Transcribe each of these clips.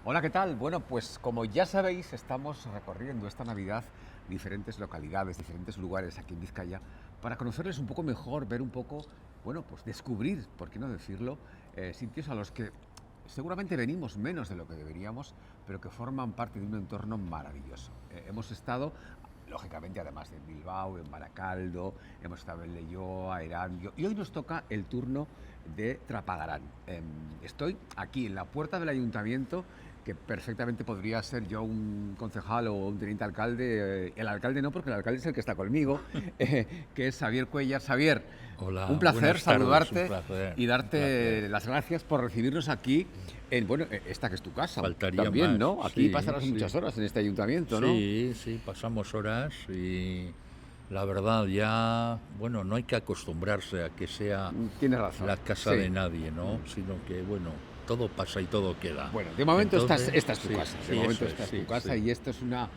Hola, ¿qué tal? Bueno, pues como ya sabéis, estamos recorriendo esta Navidad diferentes localidades, diferentes lugares aquí en Vizcaya, para conocerles un poco mejor, ver un poco, bueno, pues descubrir, por qué no decirlo, sitios a los que seguramente venimos menos de lo que deberíamos, pero que forman parte de un entorno maravilloso. Hemos estado, lógicamente, además de en Bilbao, en Baracaldo, hemos estado en Leioa, Erandio, y hoy nos toca el turno de Trapagarán. Estoy aquí en la puerta del ayuntamiento, que perfectamente podría ser yo un concejal o un teniente alcalde. El alcalde no, porque el alcalde es el que está conmigo, que es Xavier Cuellar. Xavier, un Hola, placer buenas tardes, un saludarte placer, y un placer. darte las gracias por recibirnos aquí en, bueno, esta que es tu casa Faltaría también, más, ¿no? Aquí sí, pasarás sí. muchas horas en este ayuntamiento, ¿no? Sí, sí, pasamos horas y la verdad ya, bueno, no hay que acostumbrarse a que sea Tienes razón, la casa sí. de nadie, ¿no? Sino que, bueno, todo pasa y todo queda. Bueno, de momento Entonces, esta es tu sí, casa, de sí, momento eso es, esta es tu sí, casa sí. y esto es una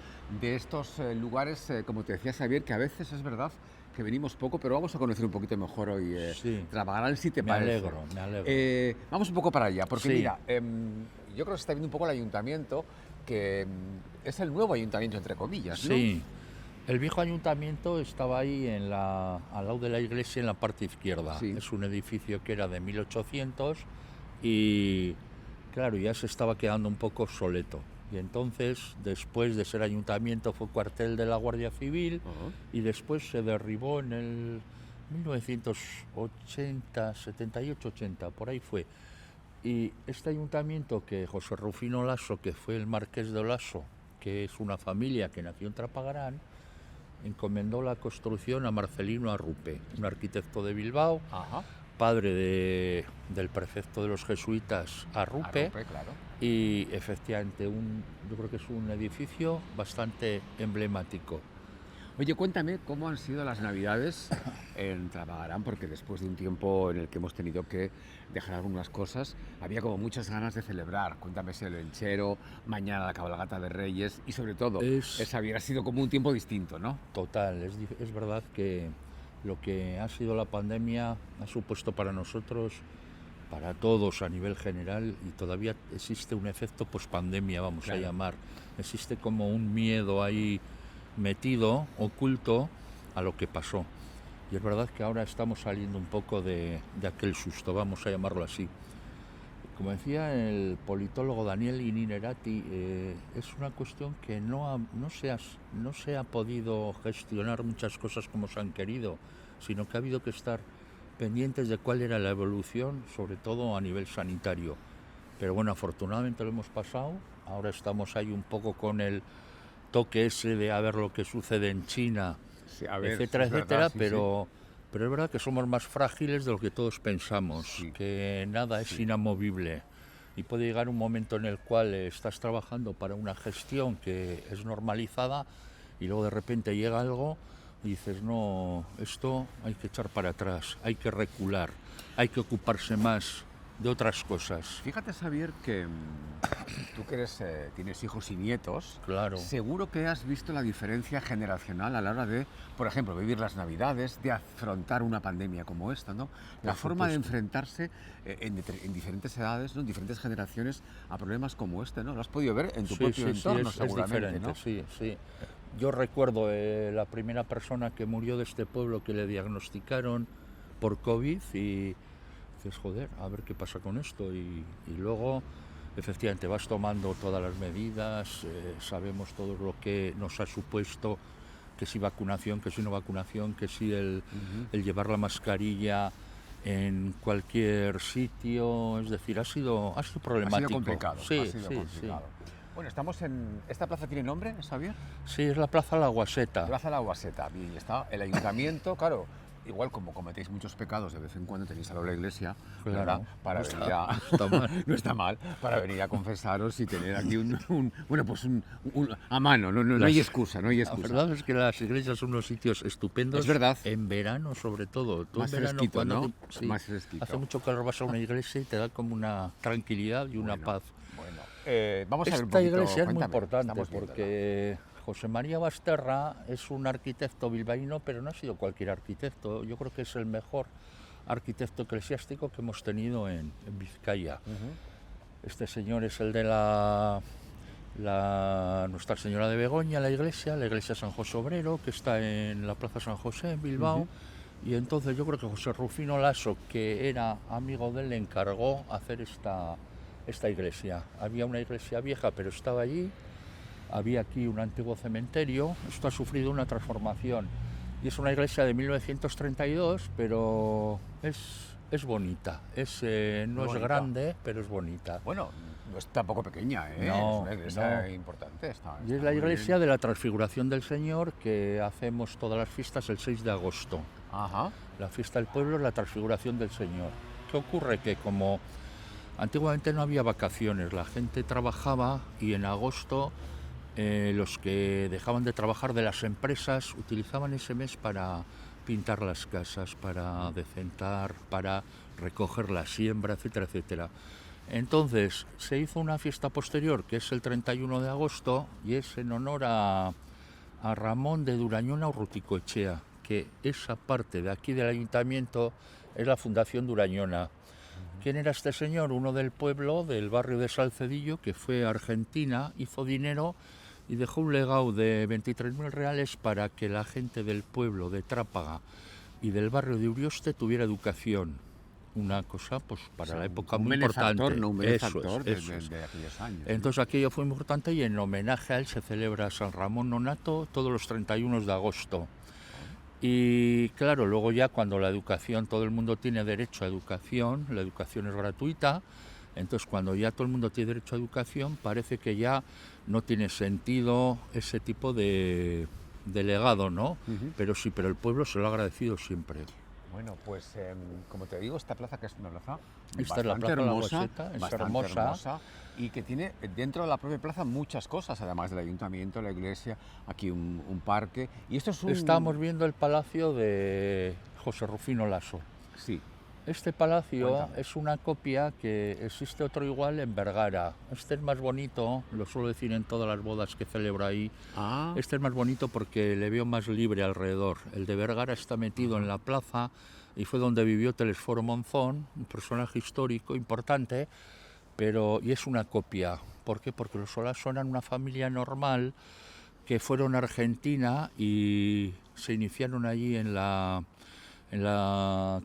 de estos lugares, como te decía Xavier, que a veces es verdad que venimos poco, pero vamos a conocer un poquito mejor hoy Sí, Trabajarán, si te me parece. alegro, me alegro. Vamos un poco para allá, porque Sí, mira, yo creo que se está viendo un poco el ayuntamiento, que es el nuevo ayuntamiento, entre comillas, ¿no? sí. El viejo ayuntamiento estaba ahí al lado de la iglesia en la parte izquierda. Sí. Es un edificio que era de 1800 y claro, ya se estaba quedando un poco obsoleto. Y entonces, después de ser ayuntamiento, fue cuartel de la Guardia Civil Ajá. y después se derribó en el 1980, 78, 80, por ahí fue. Y este ayuntamiento que José Rufino Lasso, que fue el marqués de Lasso, que es una familia que nació en Trapagarán, encomendó la construcción a Marcelino Arrupe, un arquitecto de Bilbao, Ajá. padre del prefecto de los jesuitas Arrupe, Arrupe, claro. y efectivamente yo creo que es un edificio bastante emblemático. Oye, cuéntame cómo han sido las Navidades en Trabajarán, porque después de un tiempo en el que hemos tenido que dejar algunas cosas, había como muchas ganas de celebrar. Cuéntame si el lenchero, mañana la cabalgata de Reyes y sobre todo, Es esa hubiera sido como un tiempo distinto, ¿no? total, es verdad que lo que ha sido la pandemia ha supuesto para nosotros, para todos a nivel general, y todavía existe un efecto pospandemia, vamos a Claro. llamar. Existe como un miedo ahí metido, oculto, a lo que pasó. Y es verdad que ahora estamos saliendo un poco de aquel susto, vamos a llamarlo así. Como decía el politólogo Daniel Ininerati, es una cuestión que no se ha podido gestionar muchas cosas como se han querido, sino que ha habido que estar pendientes de cuál era la evolución, sobre todo a nivel sanitario. Pero bueno, afortunadamente lo hemos pasado, ahora estamos ahí un poco con el toque ese de a ver lo que sucede en China, Sí, a ver, etcétera, es verdad, etcétera, sí, sí. pero es verdad que somos más frágiles de lo que todos pensamos, Sí, que nada es sí. inamovible. Y puede llegar un momento en el cual estás trabajando para una gestión que es normalizada y luego de repente llega algo y dices, no, esto hay que echar para atrás, hay que recular, hay que ocuparse más de otras cosas. Fíjate, Xavier, que tú que tienes hijos y nietos, Claro, seguro que has visto la diferencia generacional a la hora de, por ejemplo, vivir las Navidades, de afrontar una pandemia como esta, ¿no? La por forma de supuesto. enfrentarse en diferentes edades, ¿no? En diferentes generaciones a problemas como este, ¿no? Lo has podido ver en tu Sí, propio sí, sí, entorno, es seguramente, diferente, ¿no? sí, sí. Yo recuerdo la primera persona que murió de este pueblo que le diagnosticaron por COVID y dices, joder, a ver qué pasa con esto. Y luego, efectivamente, vas tomando todas las medidas, sabemos todo lo que nos ha supuesto, que si vacunación, que si no vacunación, que si Ujú. el llevar la mascarilla en cualquier sitio, es decir, ha sido Ha sido problemático. complicado, ha Sí, sido sí, sí. complicado. Bueno, estamos en... ¿Esta plaza tiene nombre, Xavier? Sí, es la Plaza La Guaseta. Plaza La Guaseta, bien, y está el ayuntamiento, claro, igual como cometéis muchos pecados de vez en cuando tenéis a la iglesia, ¿verdad? Claro, Para venir a... no está mal. no está mal, para venir a confesaros y tener aquí bueno, pues a mano, no hay Las, excusa, no hay la excusa. verdad es que las iglesias son unos sitios Es estupendos verdad, en verano, sobre todo. Tú en más verano fresquito, cuando ¿no? sí, Más hace fresquito. mucho calor vas a una iglesia y te da como una tranquilidad y una Bueno, paz. bueno. Vamos a ver un Esta poquito, iglesia es muy cuéntame, importante estamos viéndola. porque José María Basterra es un arquitecto bilbaíno, pero no ha sido cualquier arquitecto. Yo creo que es el mejor arquitecto eclesiástico que hemos tenido en Vizcaya. Ujú. Este señor es el de Nuestra Señora de Begoña, la iglesia San José Obrero, que está en la Plaza San José, en Bilbao. Y entonces yo creo que José Rufino Laso, que era amigo de él, le encargó hacer esta iglesia. Había una iglesia vieja, pero estaba allí. Había aquí un antiguo cementerio. Esto ha sufrido una transformación. Y es una iglesia de 1932, pero es bonita. No es grande, pero es bonita. Bueno, no es tampoco pequeña, ¿eh? No, es una iglesia importante. Y es la iglesia de la Transfiguración del Señor, que hacemos todas las fiestas el 6 de agosto. Ajá. La fiesta del pueblo es la Transfiguración del Señor. ¿Qué ocurre? Que como antiguamente no había vacaciones, la gente trabajaba y en agosto los que dejaban de trabajar de las empresas utilizaban ese mes para pintar las casas, para decentar, para recoger la siembra, etcétera, etcétera. Entonces se hizo una fiesta posterior, que es el 31 de agosto, y es en honor a Ramón de Durañona Urruticoechea, que esa parte de aquí del ayuntamiento es la Fundación Durañona. ¿Quién era este señor? Uno del pueblo, del barrio de Salcedillo, que fue a Argentina, hizo dinero y dejó un legado de 23.000 reales para que la gente del pueblo de Trápaga y del barrio de Urioste tuviera educación. Una cosa, pues, para la época muy importante. Un benefactor de aquellos años. Entonces aquello fue muy importante y en homenaje a él se celebra San Ramón Nonato todos los 31 de agosto. Y claro, luego ya cuando la educación, todo el mundo tiene derecho a educación, la educación es gratuita, entonces cuando ya todo el mundo tiene derecho a educación, parece que ya no tiene sentido ese tipo de legado, ¿no? Pero sí, pero el pueblo se lo ha agradecido siempre. Bueno, pues como te digo, esta plaza, que es una plaza esta es la plaza hermosa, de la Guaseta, es hermosa. Y que tiene dentro de la propia plaza muchas cosas, además del ayuntamiento, la iglesia, aquí un parque. Y esto es Estamos viendo el palacio de José Rufino Laso. Sí. Este palacio Cuéntame. es una copia que existe otro igual en Vergara. Este es más bonito, lo suelo decir en todas las bodas que celebro ahí. Este es más bonito porque le veo más libre alrededor. El de Vergara está metido en la plaza y fue donde vivió Telesforo Monzón, un personaje histórico importante, y es una copia. ¿Por qué? Porque los Olaso eran una familia normal que fueron a Argentina y se iniciaron allí en la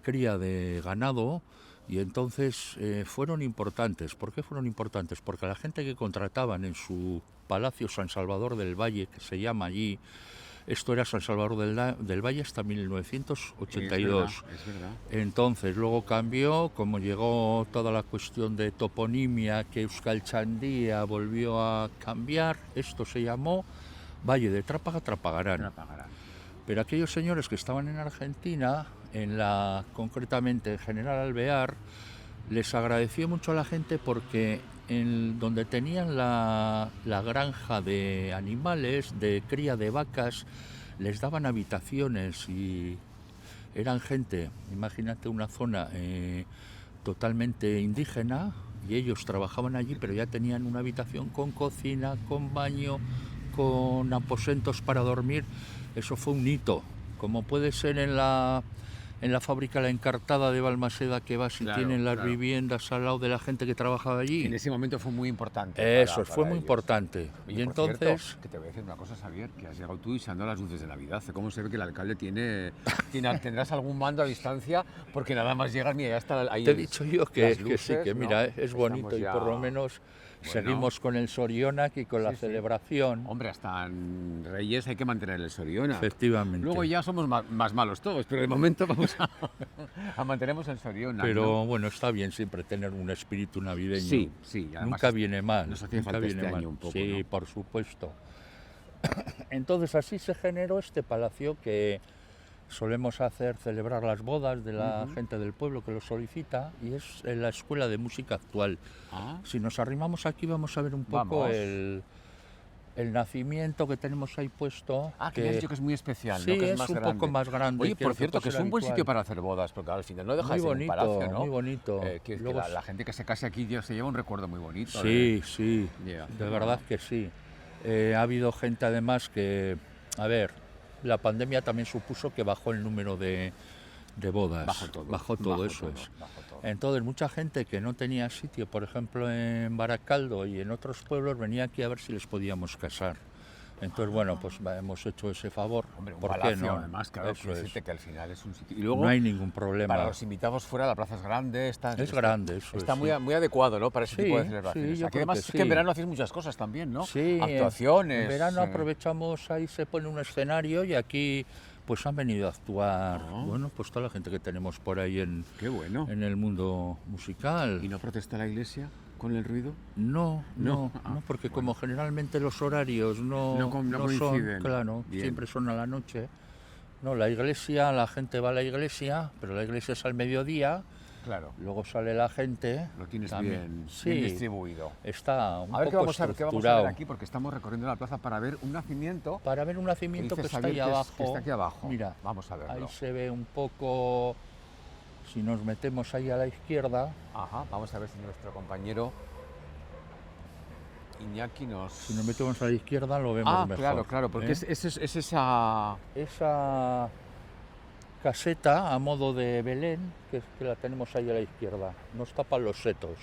cría de ganado y entonces fueron importantes. ¿Por qué fueron importantes? Porque la gente que contrataban en su Palacio San Salvador del Valle, que se llama allí, esto era San Salvador del Valle hasta 1982. Es verdad. Entonces luego cambió, como llegó toda la cuestión de toponimia, que Euskaltzaindia volvió a cambiar, esto se llamó Valle de Trápaga, Trapagarán. Pero aquellos señores que estaban en Argentina, concretamente en General Alvear, les agradeció mucho a la gente porque donde tenían la granja de animales, de cría de vacas, les daban habitaciones y eran gente, imagínate una zona totalmente indígena, y ellos trabajaban allí, pero ya tenían una habitación con cocina, con baño, con aposentos para dormir. Eso fue un hito, como puede ser en la fábrica La Encartada de Balmaseda, que vas y tienen las viviendas al lado de la gente que trabajaba allí. En ese momento fue muy importante. Fue muy importante. Oye, y entonces... Cierto, que te voy a decir una cosa, Xavier, que has llegado tú y se han dado las luces de Navidad. ¿Cómo se ve que el alcalde tendrás algún mando a distancia? Porque nada más llegas, mira, ya está ahí. Te he dicho yo que luces, sí, que mira, es bonito y por lo menos... Seguimos con el Sorionak y con la celebración. Hombre, hasta en Reyes hay que mantener el Sorionak. Efectivamente. Luego ya somos más malos todos, pero de momento vamos a mantenemos el Sorionak. Pero bueno, está bien siempre tener un espíritu navideño. Sí. Nunca viene mal. Nos hacía falta este año un poco. Sí, ¿no? por supuesto. Entonces así se generó este palacio que solemos celebrar las bodas de la gente del pueblo que lo solicita, y es la Escuela de Música Actual. Si nos arrimamos aquí vamos a ver un poco el nacimiento que tenemos ahí puesto. Que me has dicho que es muy especial, sí, ¿no? Que es más un grande. poco más grande. Oye, por cierto, que es un buen sitio para hacer bodas, porque al final no deja de ser un palacio, ¿no? Muy bonito. Luego... la gente que se case aquí se lleva un recuerdo muy bonito. Sí, de verdad que sí. Ha habido gente además que, la pandemia también supuso que bajó el número de bodas. Bajó todo, eso es. Bajó todo. Entonces mucha gente que no tenía sitio, por ejemplo en Baracaldo y en otros pueblos, venía aquí a ver si les podíamos casar. Entonces, bueno, pues hemos hecho ese favor. Hombre, un ¿Por qué palacio, no? además, claro, Eso quiero es. decirte que al final es un sitio. Y luego, No hay ningún problema. para los invitados fuera, la plaza es grande. Es grande, eso está es, muy, sí. muy adecuado, ¿no? Para ese Sí, tipo de sí, celebraciones. yo Aquí creo además que es que sí. en verano hacéis muchas cosas también, ¿no? Sí, Actuaciones. en verano aprovechamos, ahí se pone un escenario y aquí pues han venido a actuar, bueno, pues toda la gente que tenemos por ahí Qué bueno. en el mundo musical. ¿Y no protesta la iglesia con el ruido? No, Ah, porque bueno. como generalmente los horarios no coinciden. son, claro, Bien. siempre son a la noche. No, la iglesia, la gente va a la iglesia, pero la iglesia es al mediodía, Claro. luego sale la gente. Lo tienes también. bien distribuido. Está un A ver, poco qué vamos a estructurado. ver aquí, porque estamos recorriendo la plaza para ver un nacimiento. Para ver un nacimiento que dices, está Xavier, ahí que abajo. que está aquí abajo. Mira, Vamos a verlo. ahí se ve un poco, si nos metemos ahí a la izquierda, Ajá, vamos a ver si nuestro compañero Iñaki si nos metemos a la izquierda lo vemos mejor. claro, porque ¿eh? es esa... Esa caseta a modo de Belén, que la tenemos ahí a la izquierda, nos tapan los setos.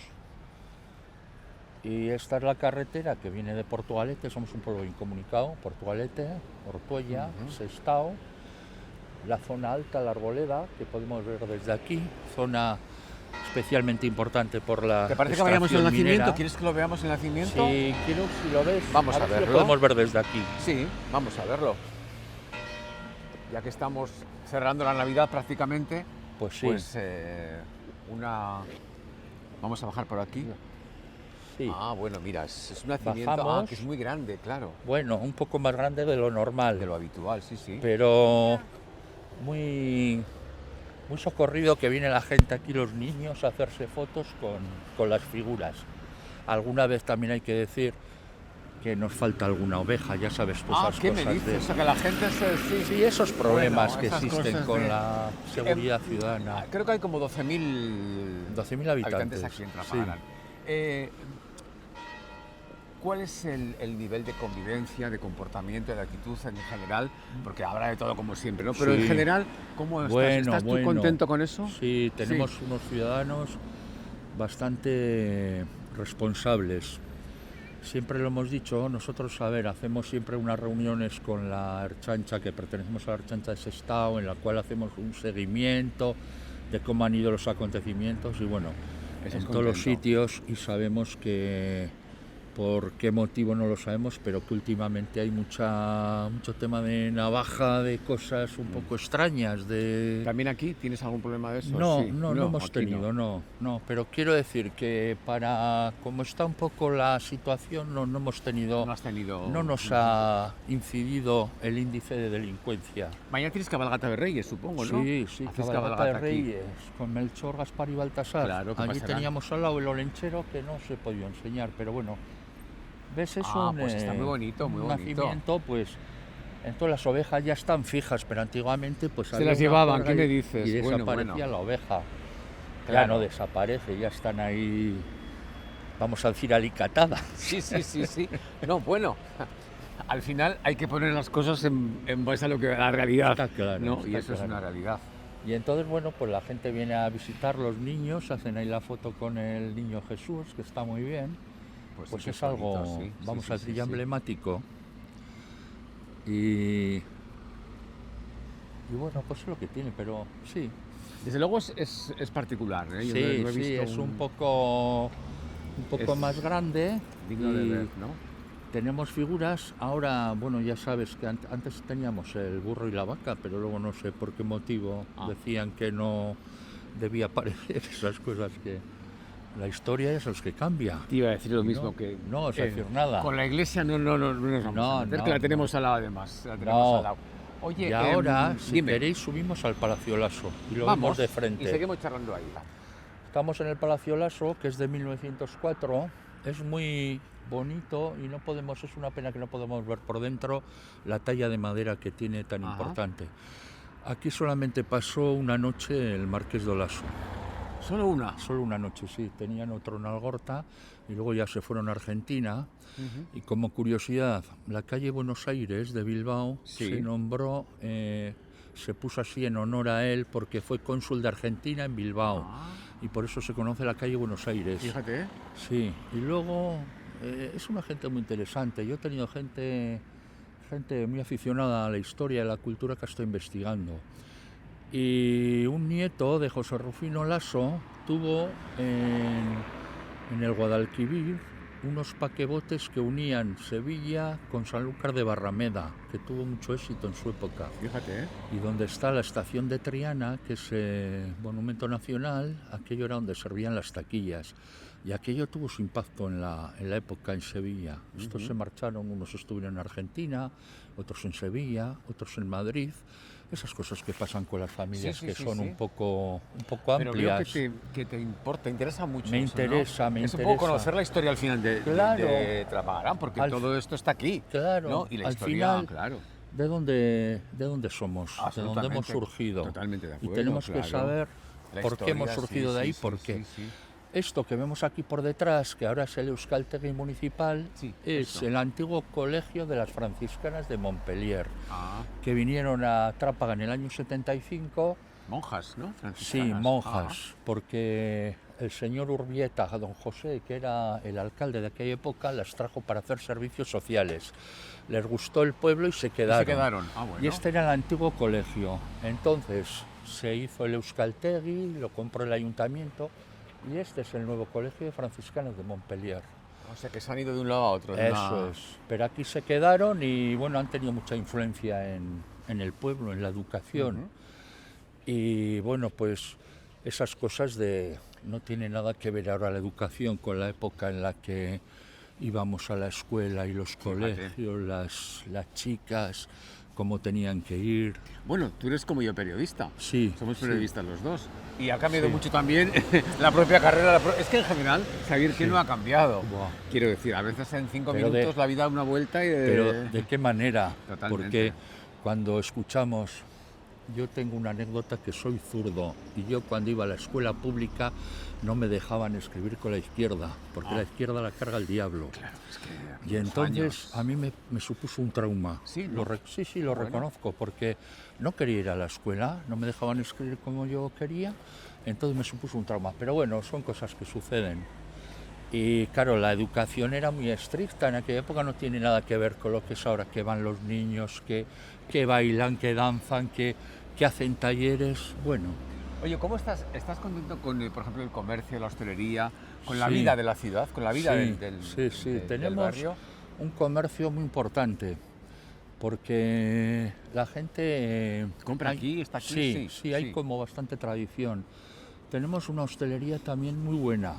Y esta es la carretera que viene de Portugalete, somos un pueblo incomunicado, Portugalete, Ortuella, Sestao, la zona alta, la Arboleda, que podemos ver desde aquí, zona especialmente importante por la ¿Te parece que vayamos al extracción nacimiento? minera. ¿Quieres que lo veamos en el nacimiento? Sí, quiero, si lo ves, Vamos a ver si verlo. lo podemos ver desde aquí. Sí, vamos a verlo. Ya que estamos cerrando la Navidad prácticamente, Pues sí, pues vamos a bajar por aquí. sí. Ah, bueno, mira, es un nacimiento Bajamos. que es muy grande, claro, Bueno, un poco más grande de lo normal. de lo habitual, sí, sí. Pero muy socorrido que viene la gente aquí, los niños, a hacerse fotos con las figuras. Alguna vez también hay que decir que nos falta alguna oveja, ya sabes tú esas ¿qué me cosas dices? O sea, que la gente Sí, esos problemas Bueno, que esas existen cosas con de- la seguridad ciudadana. Creo que hay como 12.000 12.000 habitantes. aquí en sí. Trapagaran. ¿Cuál es el nivel de convivencia, de comportamiento, de actitud en general? Porque habrá de todo como siempre, ¿no? Pero Sí. en general, ¿cómo estás? Bueno, ¿Estás tú bueno. contento con eso? Sí, tenemos unos ciudadanos bastante responsables. Siempre lo hemos dicho, nosotros, a ver, hacemos siempre unas reuniones con la Ertzaintza, que pertenecemos a la Ertzaintza de Sestao, en la cual hacemos un seguimiento de cómo han ido los acontecimientos y bueno, Estás en todos los contento. sitios, y sabemos que por qué motivo no lo sabemos, pero que últimamente hay mucho tema de navaja, de cosas un poco extrañas, de... ¿También aquí tienes algún problema de eso? No, Sí. no hemos aquí tenido, no, pero quiero decir que para como está un poco la situación, no hemos tenido, No has tenido... no nos ha incidido el índice de delincuencia. Mañana tienes cabalgata de Reyes, supongo, ¿no? Sí, Haces cabalgata de aquí. Reyes, con Melchor, Gaspar y Baltasar. Claro, ¿qué Allí pasará? teníamos al lado el olenchero, que no se he podido enseñar, pero bueno, ves, es Pues está muy bonito, muy un bonito. nacimiento, pues... Entonces las ovejas ya están fijas, pero antiguamente pues Se había las una llevaban, juerga ¿qué me y dices? Bueno, desaparecía bueno. la oveja. Ya Claro. no desaparece, ya están ahí, vamos a decir, alicatada. Sí. No, bueno, al final hay que poner las cosas en base a lo que la realidad, Está claro, ¿no? está Y eso es claro. una realidad. Y entonces, bueno, pues la gente viene a visitar los niños, hacen ahí la foto con el niño Jesús, que está muy bien. Pues, Pues sí que es algo, bonito, sí. vamos Sí, a sí, decir, ya sí. emblemático. Y bueno, pues es lo que tiene, pero sí. Desde luego es particular, ¿eh? Yo Sí, no he visto es un poco Es más grande. digno de y ver, ¿no? tenemos figuras. Ahora, bueno, ya sabes que antes teníamos el burro y la vaca, pero luego no sé por qué motivo decían que no debía aparecer esas cosas, que la historia es los que cambia. Te iba a decir lo Y mismo no, que... no vas a decir nada. Con la iglesia no nos vamos No, a meter, no, que la tenemos no. al lado además. La tenemos No. al lado. Oye, Y ahora, si dime. queréis, subimos al Palacio Lasso y lo Vamos, vemos de frente. y seguimos charlando ahí. Estamos en el Palacio Lasso, que es de 1904. Es muy bonito y no podemos, es una pena que no podemos ver por dentro la talla de madera que tiene tan Ajá. importante. Aquí solamente pasó una noche el Marqués de Lasso. Solo una. Solo una noche, sí. Tenían otro en Algorta y luego ya se fueron a Argentina. Y como curiosidad, la calle Buenos Aires de Bilbao Sí. se nombró, se puso así en honor a él porque fue cónsul de Argentina en Bilbao. Ah. y por eso se conoce la calle Buenos Aires. Fíjate. Sí, y luego es una gente muy interesante. Yo he tenido gente muy aficionada a la historia y a la cultura que estoy investigando. Y un nieto de José Rufino Lasso tuvo en el Guadalquivir unos paquebotes que unían Sevilla con Sanlúcar de Barrameda, que tuvo mucho éxito en su época. Fíjate. Y donde está la estación de Triana, que es monumento nacional, aquello era donde servían las taquillas. Y aquello tuvo su impacto en la época en Sevilla. Estos se marcharon, unos estuvieron en Argentina, otros en Sevilla, otros en Madrid. Esas cosas que pasan con las familias, que son un poco Pero veo amplias. que te importa, te interesa mucho. Me eso, interesa, ¿no? me es interesa. un poco conocer la historia al final Claro. de Trapagaran, porque todo esto está aquí. Claro. ¿No? Y la al historia, final, claro. ¿de dónde somos? ¿De dónde hemos surgido? Totalmente de acuerdo. Y tenemos que saber la por qué historia, hemos surgido de ahí, por qué. Esto que vemos aquí por detrás, que ahora es el Euskaltegi Municipal, es el antiguo colegio de las franciscanas de Montpellier, que vinieron a Trápaga en el año 75. Monjas, ¿no? Sí, monjas, porque el señor Urbieta, don José, que era el alcalde de aquella época, las trajo para hacer servicios sociales. Les gustó el pueblo y se quedaron. Bueno. Y este era el antiguo colegio. Entonces se hizo el Euskaltegi, lo compró el ayuntamiento, y este es el nuevo colegio de franciscanos de Montpellier. O sea que se han ido de un lado a otro. Eso es. Pero aquí se quedaron y bueno, han tenido mucha influencia en el pueblo, en la educación. Y bueno, pues esas cosas no tiene nada que ver ahora la educación con la época en la que íbamos a la escuela y los colegios, las chicas, cómo tenían que ir. Bueno, tú eres como yo periodista. Sí. Somos periodistas los dos. Y ha cambiado mucho también la propia carrera. Es que en general, Xavier, ¿qué no ha cambiado? Buah. Quiero decir, a veces en 5 minutos la vida da una vuelta y Pero ¿de qué manera? Totalmente. Porque cuando escuchamos... Yo tengo una anécdota que soy zurdo y yo cuando iba a la escuela pública no me dejaban escribir con la izquierda, porque la izquierda la carga el diablo. Claro, es que Y entonces a mí me supuso un trauma. Sí, lo reconozco, porque no quería ir a la escuela, no me dejaban escribir como yo quería, entonces me supuso un trauma. Pero bueno, son cosas que suceden. Y claro, la educación era muy estricta, en aquella época no tiene nada que ver con lo que es ahora, que van los niños, que bailan, que danzan, que hacen talleres, bueno. Oye, ¿cómo estás contento con, por ejemplo, el comercio, la hostelería, con la vida de la ciudad, con la vida del tenemos barrio? Un comercio muy importante, porque la gente... ¿Compra aquí? ¿Está aquí? Sí, hay como bastante tradición. Tenemos una hostelería también muy buena.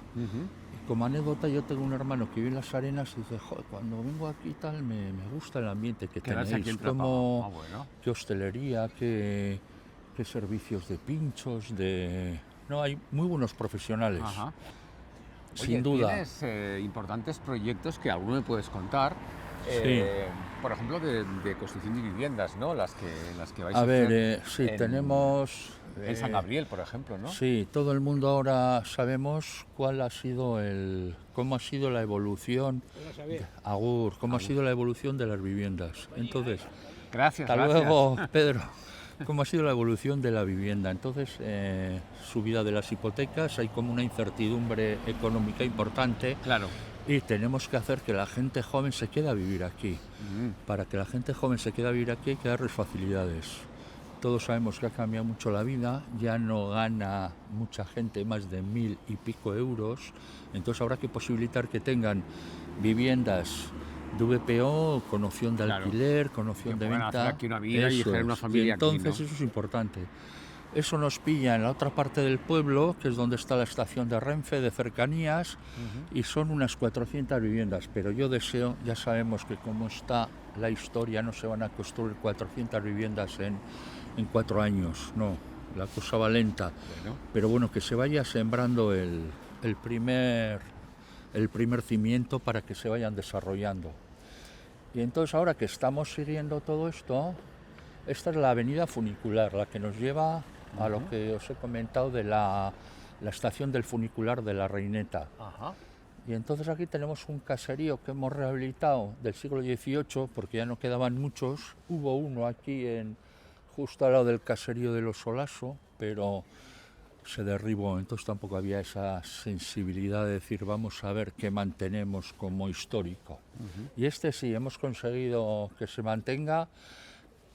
Como anécdota, yo tengo un hermano que vive en Las Arenas y dice, joder, cuando vengo aquí tal, me gusta el ambiente que tenéis, como qué hostelería, qué servicios de pinchos, No, hay muy buenos profesionales, sin duda. Tienes importantes proyectos que alguno me puedes contar, por ejemplo, de construcción de viviendas, ¿no? Las que vais a hacer. Sí, tenemos... En San Gabriel, por ejemplo, ¿no? Sí, todo el mundo ahora sabemos cómo ha sido la evolución. ¿Cómo ha sido la evolución de las viviendas? Entonces, gracias. Luego, Pedro. ¿Cómo ha sido la evolución de la vivienda? Entonces, subida de las hipotecas, hay como una incertidumbre económica importante. Claro. Y tenemos que hacer que la gente joven se quede a vivir aquí. Para que la gente joven se quede a vivir aquí hay que darles facilidades. Todos sabemos que ha cambiado mucho la vida, ya no gana mucha gente más de 1.000 y pico euros, entonces habrá que posibilitar que tengan viviendas de VPO, con opción de alquiler, con opción de venta. Hacer aquí una vida y generar una familia. Y entonces aquí, ¿no? Eso es importante. Eso nos pilla en la otra parte del pueblo, que es donde está la estación de Renfe, de cercanías, y son unas 400 viviendas, pero yo deseo, ya sabemos que como está la historia, no se van a construir 400 viviendas en 4 años, no, la cosa va lenta. Pero bueno, que se vaya sembrando el primer cimiento para que se vayan desarrollando. Y entonces ahora que estamos siguiendo todo esto, esta es la avenida funicular, la que nos lleva a lo que os he comentado de la estación del funicular de la Reineta. Y entonces aquí tenemos un caserío que hemos rehabilitado del siglo XVIII, porque ya no quedaban muchos. Hubo uno aquí justo al lado del caserío de los Solaso, pero se derribó, entonces tampoco había esa sensibilidad de decir vamos a ver qué mantenemos como histórico. Y este sí, hemos conseguido que se mantenga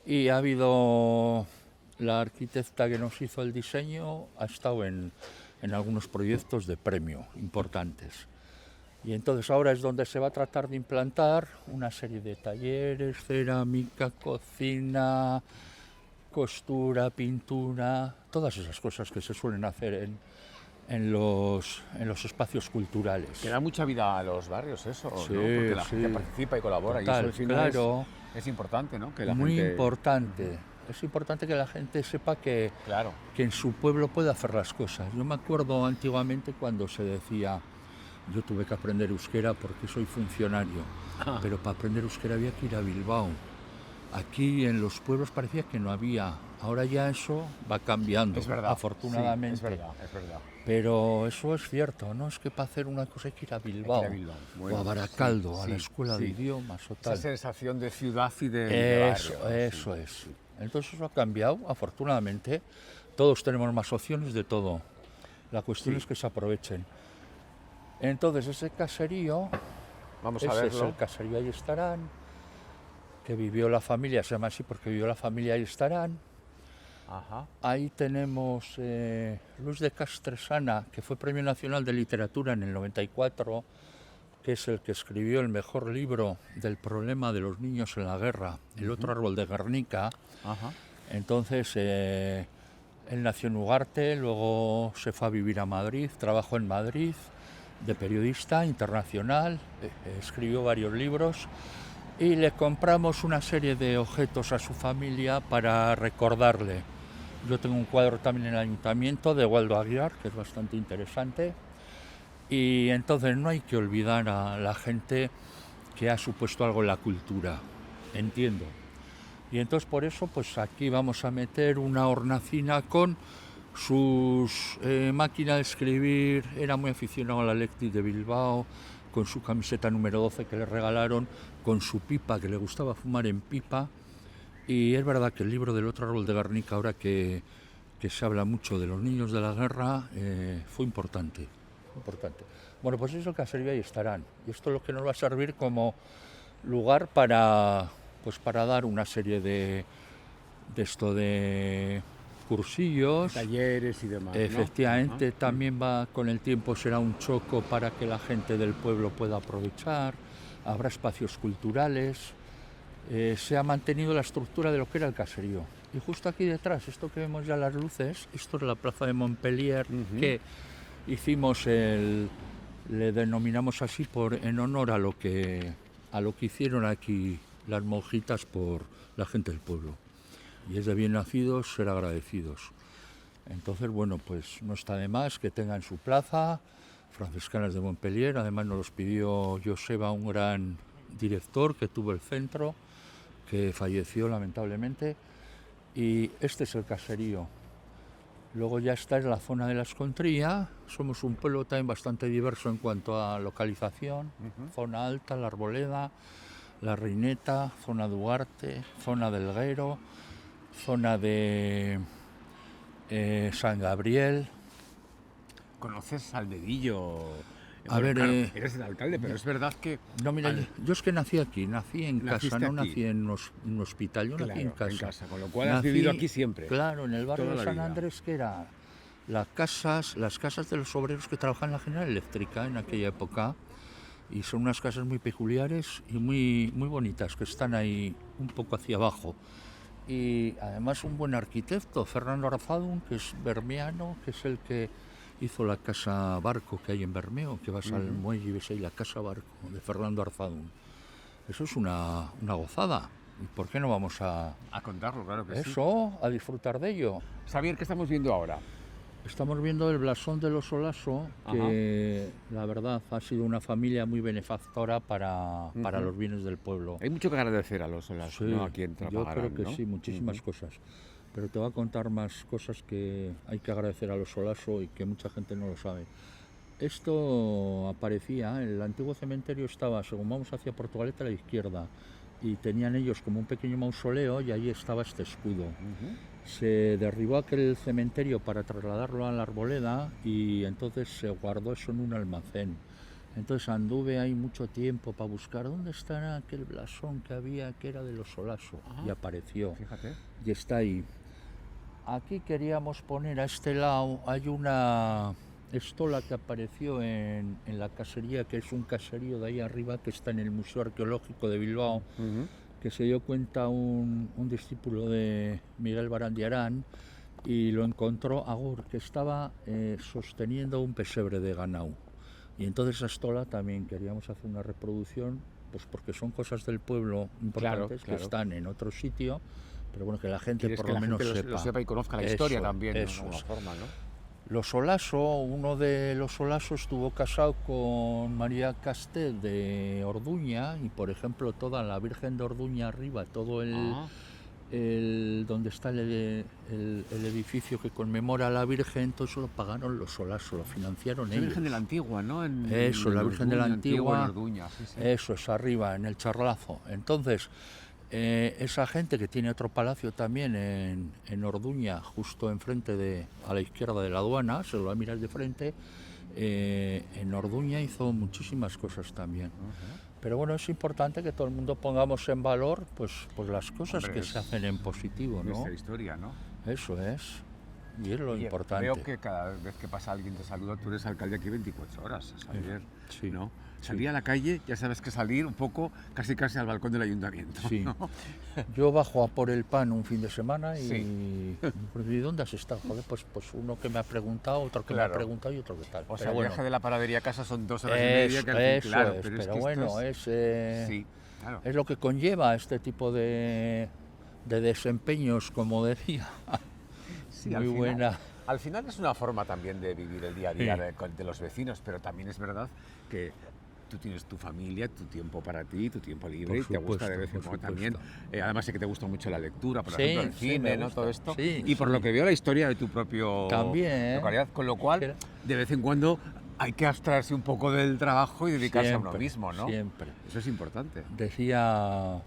y ha habido, la arquitecta que nos hizo el diseño ha estado en algunos proyectos de premio importantes. Y entonces ahora es donde se va a tratar de implantar una serie de talleres, cerámica, cocina, costura, pintura, todas esas cosas que se suelen hacer en los espacios culturales. Que da mucha vida a los barrios eso, Sí, ¿no? Porque la sí. gente participa y colabora. Total, y eso al final claro. es importante, ¿no? Que la Muy gente... importante. Es importante que la gente sepa que Claro. en su pueblo puede hacer las cosas. Yo me acuerdo antiguamente cuando se decía, yo tuve que aprender euskera porque soy funcionario, pero para aprender euskera había que ir a Bilbao. Aquí en los pueblos parecía que no había. Ahora ya eso va cambiando, Es verdad. afortunadamente. Sí, es verdad, es verdad. Pero eso es cierto, ¿no? Es que para hacer una cosa hay que ir a Bilbao, Bueno, o a Baracaldo, sí, a la sí, escuela de sí. idiomas o Esa tal. sensación de ciudad y de Eso, barrio. eso es. Entonces eso ha cambiado, afortunadamente. Todos tenemos más opciones de todo. La cuestión es que se aprovechen. Entonces ese caserío, Vamos a ese es verlo. el caserío Ahí Estarán, que vivió la familia, se llama así porque vivió la familia Ahí Estarán. Ajá. Ahí tenemos Luis de Castresana, que fue Premio Nacional de Literatura en el 94, que es el que escribió el mejor libro del problema de los niños en la guerra, El otro árbol de Guernica. Ajá. Entonces, él nació en Ugarte, luego se fue a vivir a Madrid, trabajó en Madrid de periodista internacional, escribió varios libros y le compramos una serie de objetos a su familia para recordarle. Yo tengo un cuadro también en el ayuntamiento de Waldo Aguiar, que es bastante interesante, y entonces no hay que olvidar a la gente que ha supuesto algo en la cultura, entiendo. Y entonces por eso pues aquí vamos a meter una hornacina con sus máquinas de escribir, era muy aficionado a la Lectis de Bilbao, con su camiseta número 12 que le regalaron, con su pipa, que le gustaba fumar en pipa. Y es verdad que el libro del otro árbol de Guernica, ahora que se habla mucho de los niños de la guerra, fue importante. Bueno, pues eso que Caserío Ahí Estarán. Y esto es lo que nos va a servir como lugar para dar una serie de cursillos. Talleres y demás. Efectivamente, ¿no? también va con el tiempo, será un choco para que la gente del pueblo pueda aprovechar. Habrá espacios culturales. Se ha mantenido la estructura de lo que era el caserío. Y justo aquí detrás, esto que vemos ya las luces, esto es la plaza de Montpellier, que hicimos le denominamos así en honor a lo que hicieron aquí las monjitas por la gente del pueblo. Y es de bien nacidos ser agradecidos. Entonces, bueno, pues no está de más que tengan su plaza, Franciscanas de Montpellier. Además nos los pidió Joseba, un gran director que tuvo el centro, que falleció lamentablemente, y este es el caserío. Luego ya está en la zona de la Escontría. Somos un pueblo también bastante diverso en cuanto a localización, zona alta, la Arboleda, la Reineta, zona Duarte, zona del Guero, zona de San Gabriel. ¿Conoces al dedillo? A ver, claro, eres el alcalde, pero es verdad que... No, mira, yo es que nací aquí, nací en casa, no nací en un hospital, yo nací en casa. Con lo cual has vivido aquí siempre. Claro, en el barrio Toda de la San vida. Andrés, que era las casas de los obreros que trabajaban en la General Eléctrica en aquella época, y son unas casas muy peculiares y muy, muy bonitas, que están ahí un poco hacia abajo. Y además un buen arquitecto, Fernando Arzadún, que es bermeano, que es el que hizo la casa Barco que hay en Bermeo, que vas al muelle y ves ahí la casa Barco de Fernando Arzadún. Eso es una gozada. ¿Y por qué no vamos a contarlo? Claro que sí. Eso, a disfrutar de ello? Xavier, ¿qué estamos viendo ahora? Estamos viendo el blasón de los Olaso, que la verdad ha sido una familia muy benefactora para los bienes del pueblo. Hay mucho que agradecer a los Olaso, Sí, ¿no? Aquí en Trapagaran, yo creo que ¿no? sí, muchísimas cosas. Pero te voy a contar más cosas que hay que agradecer a los Olaso y que mucha gente no lo sabe. Esto aparecía, el antiguo cementerio estaba, según vamos hacia Portugalete, a la izquierda. y tenían ellos como un pequeño mausoleo y ahí estaba este escudo. Ujú. Se derribó aquel cementerio para trasladarlo a la Arboleda y entonces se guardó eso en un almacén. Entonces anduve ahí mucho tiempo para buscar dónde estará aquel blasón que había que era de los Solaso y Ajá. apareció Fíjate. y está ahí. Aquí queríamos poner a este lado, hay una estola que apareció en la casería, que es un caserío de ahí arriba que está en el Museo Arqueológico de Bilbao, Ujú. que se dio cuenta un discípulo de Miguel Barandiarán y lo encontró Agur, que estaba sosteniendo un pesebre de ganado. Y entonces esa estola también queríamos hacer una reproducción, pues porque son cosas del pueblo importantes Claro. que están en otro sitio, pero bueno, que la gente Quieres por que lo la menos gente sepa. lo sepa y conozca la historia Eso, también, ¿no? De eso alguna es. forma, ¿no? Los Solaso, uno de los Solaso estuvo casado con María Castel de Orduña y por ejemplo toda la Virgen de Orduña arriba, todo Ah, donde está el edificio que conmemora a la Virgen, todo eso lo pagaron los Solaso, lo financiaron es la ellos. Virgen de la Antigua, ¿no? Eso, la Virgen de la Antigua, en Antigua, Orduña, sí, sí. eso es arriba, en el Charlazo. Entonces, esa gente que tiene otro palacio también en Orduña, justo enfrente a la izquierda de la aduana, se lo va a mirar de frente, en Orduña hizo muchísimas cosas también. Ujú. Pero bueno, es importante que todo el mundo pongamos en valor pues las cosas Hombre, que se hacen en positivo, ¿no? nuestra historia, ¿no? Eso es, y es lo Oye, importante. veo que cada vez que pasa alguien te saluda, tú eres alcalde aquí 24 horas, Xavier, Sí, ¿no? sí. Salir a la calle, ya sabes que salir un poco casi al balcón del ayuntamiento, Sí. ¿no? Yo bajo a por el pan un fin de semana y, Sí. ¿y dónde has estado? Joder, pues uno que me ha preguntado, otro que me Claro. ha preguntado y otro que tal. O sea, Pero el bueno, viaje de la panadería a casa son 2 horas y media, que al fin, eso claro, es, pero pero que bueno, esto es... Sí, claro. es lo que conlleva este tipo de desempeños, como decía. Sí, Muy buena. Al final es una forma también de vivir el día a día Sí. de los vecinos, pero también es verdad que tú tienes tu familia, tu tiempo para ti, tu tiempo libre, y te gusta de vez en por cuando también. supuesto. Además sé que te gusta mucho la lectura, por Sí, ejemplo, el sí, cine, me ¿no? gusta. Todo esto. Sí, Y por sí. lo que veo la historia de tu propio También. localidad, con lo cual Que- de vez en cuando hay que abstraerse un poco del trabajo y dedicarse a uno mismo, ¿no? Siempre. Eso es importante. Decía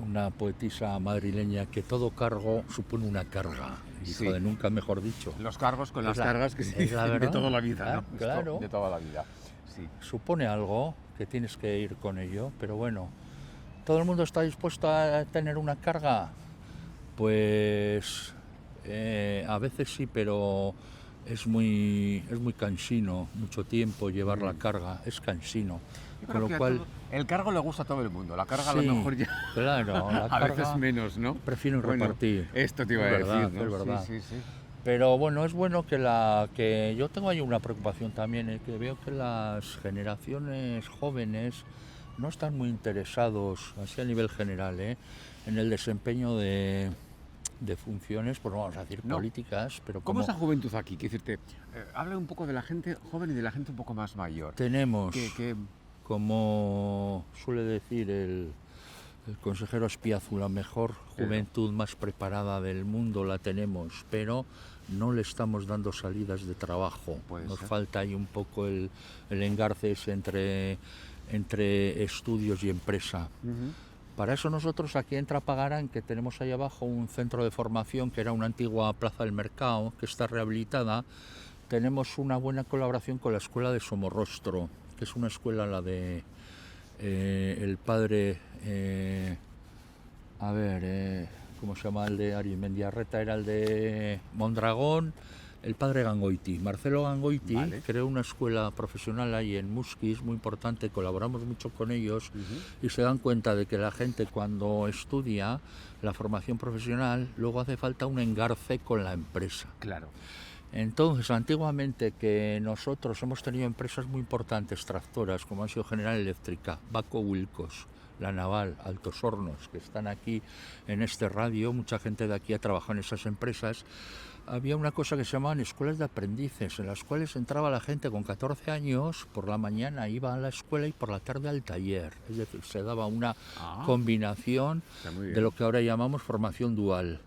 una poetisa madrileña que todo cargo supone una carga. Y, Sí. joder, nunca mejor dicho. Los cargos con Es las la- cargas que se es la dicen de verdad. toda la vida, ¿no? Claro. De toda la vida. Sí. Supone algo que tienes que ir con ello, pero bueno, ¿todo el mundo está dispuesto a tener una carga? Pues a veces sí, pero es muy cansino, mucho tiempo llevar la carga, es cansino. Yo Con creo lo que cual, el cargo le gusta a todo el mundo. La carga a sí, lo mejor ya claro, la a carga veces menos, ¿no? prefiero Bueno, repartir. esto te iba Es a verdad, decir, ¿no? es verdad. Sí, sí, sí. Pero bueno, es bueno que yo tengo ahí una preocupación también, que veo que las generaciones jóvenes no están muy interesados, así a nivel general, en el desempeño de funciones, pues no vamos a decir No. políticas, pero ¿Cómo como es la juventud aquí? Quiero decirte, habla un poco de la gente joven y de la gente un poco más mayor. tenemos, Que como suele decir el consejero Espiazu, la mejor juventud más preparada del mundo la tenemos, pero no le estamos dando salidas de trabajo. Puede Nos ser. falta ahí un poco el engarce ese entre estudios y empresa. Ujú. Para eso nosotros aquí en Trapagaran, que tenemos ahí abajo un centro de formación que era una antigua plaza del mercado, que está rehabilitada, tenemos una buena colaboración con la escuela de Somorrostro, que es una escuela, la de el padre, ¿cómo se llama el de Arizmendiarreta? Era el de Mondragón, el padre Gangoiti. Marcelo Gangoiti Vale. creó una escuela profesional ahí en Musquis, muy importante, colaboramos mucho con ellos y se dan cuenta de que la gente cuando estudia la formación profesional, luego hace falta un engarce con la empresa. Claro. Entonces, antiguamente que nosotros hemos tenido empresas muy importantes, tractoras, como han sido General Eléctrica, Baco Wilcos, La Naval, Altos Hornos, que están aquí en este radio, mucha gente de aquí ha trabajado en esas empresas, había una cosa que se llamaban escuelas de aprendices, en las cuales entraba la gente con 14 años, por la mañana iba a la escuela y por la tarde al taller, es decir, se daba una combinación Está muy bien. de lo que ahora llamamos formación dual.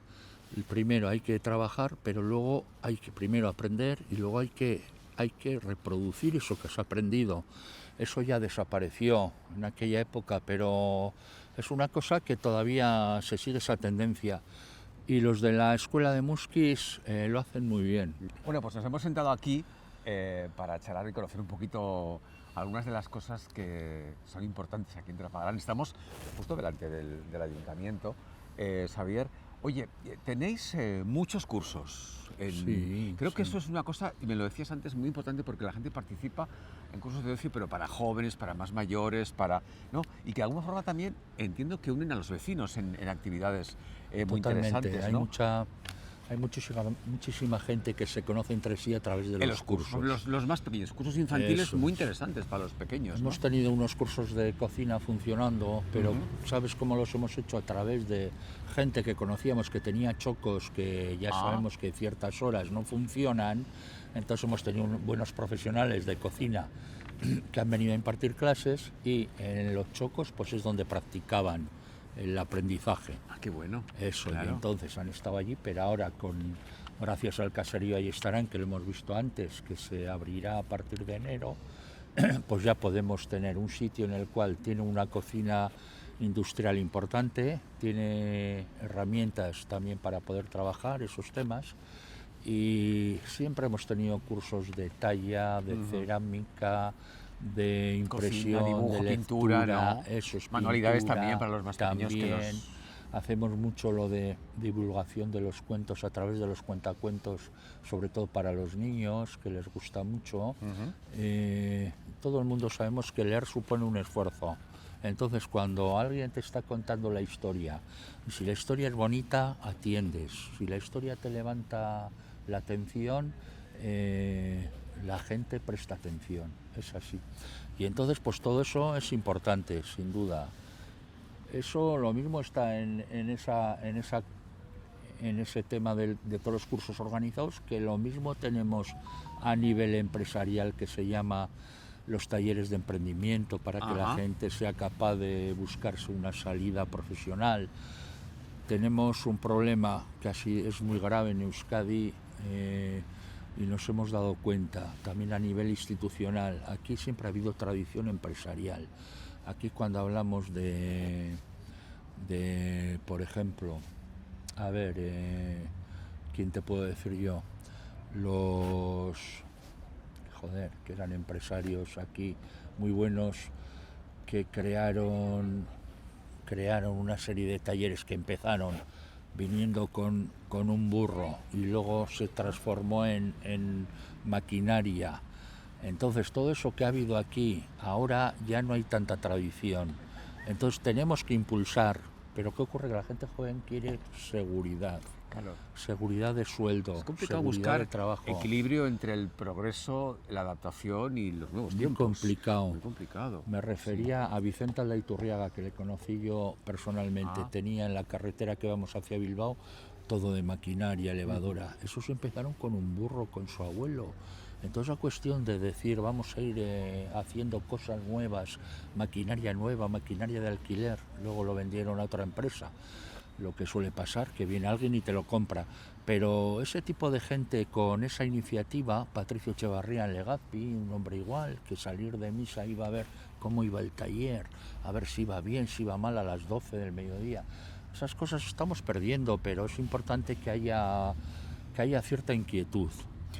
El primero hay que trabajar, pero luego hay que primero aprender y luego hay que reproducir eso que has aprendido. Eso ya desapareció en aquella época, pero es una cosa que todavía se sigue esa tendencia. Y los de la escuela de Muskis lo hacen muy bien. Bueno, pues nos hemos sentado aquí para charlar y conocer un poquito algunas de las cosas que son importantes aquí en Trapagaran. Estamos justo delante del ayuntamiento. Xavier, oye, tenéis muchos cursos. Sí, Creo que sí. eso es una cosa, y me lo decías antes, muy importante porque la gente participa en cursos de ocio, pero para jóvenes, para más mayores, ¿no? Y que de alguna forma también entiendo que unen a los vecinos en actividades muy Totalmente. interesantes, Hay ¿no? muchísima gente que se conoce entre sí a través de En los los cursos, cursos. los más pequeños, cursos infantiles Eso muy es. interesantes para los pequeños, ¿no? Hemos tenido unos cursos de cocina funcionando, pero Ujú. ¿sabes cómo los hemos hecho? A través de gente que conocíamos que tenía chocos que ya Ah, sabemos que ciertas horas no funcionan. Entonces hemos tenido buenos profesionales de cocina que han venido a impartir clases y en los chocos pues es donde practicaban el aprendizaje. qué bueno. Eso, y Claro. entonces han estado allí, pero ahora gracias al caserío Ahí Estarán, que lo hemos visto antes, que se abrirá a partir de enero, pues ya podemos tener un sitio en el cual tiene una cocina industrial importante, tiene herramientas también para poder trabajar esos temas, y siempre hemos tenido cursos de talla, de cerámica, de Cocina, impresión, dibujo, de pintura, lectura, ¿no? eso es Manualidades también pintura, para los más pequeños que también. los... Hacemos mucho lo de divulgación de los cuentos a través de los cuentacuentos, sobre todo para los niños, que les gusta mucho. Todo el mundo sabemos que leer supone un esfuerzo. Entonces, cuando alguien te está contando la historia, si la historia es bonita, atiendes. Si la historia te levanta la atención, la gente presta atención. Es así. Y entonces, pues todo eso es importante, sin duda. Eso lo mismo está en ese tema de todos los cursos organizados, que lo mismo tenemos a nivel empresarial, que se llama los talleres de emprendimiento, para que la Ajá. gente sea capaz de buscarse una salida profesional. Tenemos un problema que así es muy grave en Euskadi, y nos hemos dado cuenta también a nivel institucional. Aquí siempre ha habido tradición empresarial. Aquí cuando hablamos por ejemplo, a ver, ¿quién te puedo decir yo? Los, que eran empresarios aquí muy buenos, que crearon una serie de talleres que empezaron viniendo con un burro y luego se transformó en maquinaria. Entonces todo eso que ha habido aquí, ahora ya no hay tanta tradición. Entonces tenemos que impulsar, pero ¿qué ocurre? Que la gente joven quiere seguridad, Claro. seguridad de sueldo, Es complicado seguridad de buscar trabajo. equilibrio entre el progreso, la adaptación y los nuevos Muy tiempos. complicado. Muy complicado. Me refería a Vicente Aldaiturriaga, que le conocí yo personalmente. Ah. Tenía en la carretera que vamos hacia Bilbao todo de maquinaria, elevadora. Esos empezaron con un burro, con su abuelo. Entonces la cuestión de decir vamos a ir haciendo cosas nuevas, maquinaria nueva, maquinaria de alquiler, luego lo vendieron a otra empresa. Lo que suele pasar, que viene alguien y te lo compra. Pero ese tipo de gente con esa iniciativa, Patricio Echevarría en Legazpi, un hombre igual, que salir de misa iba a ver cómo iba el taller, a ver si iba bien, si iba mal a las 12 del mediodía. Esas cosas estamos perdiendo, pero es importante que haya cierta inquietud.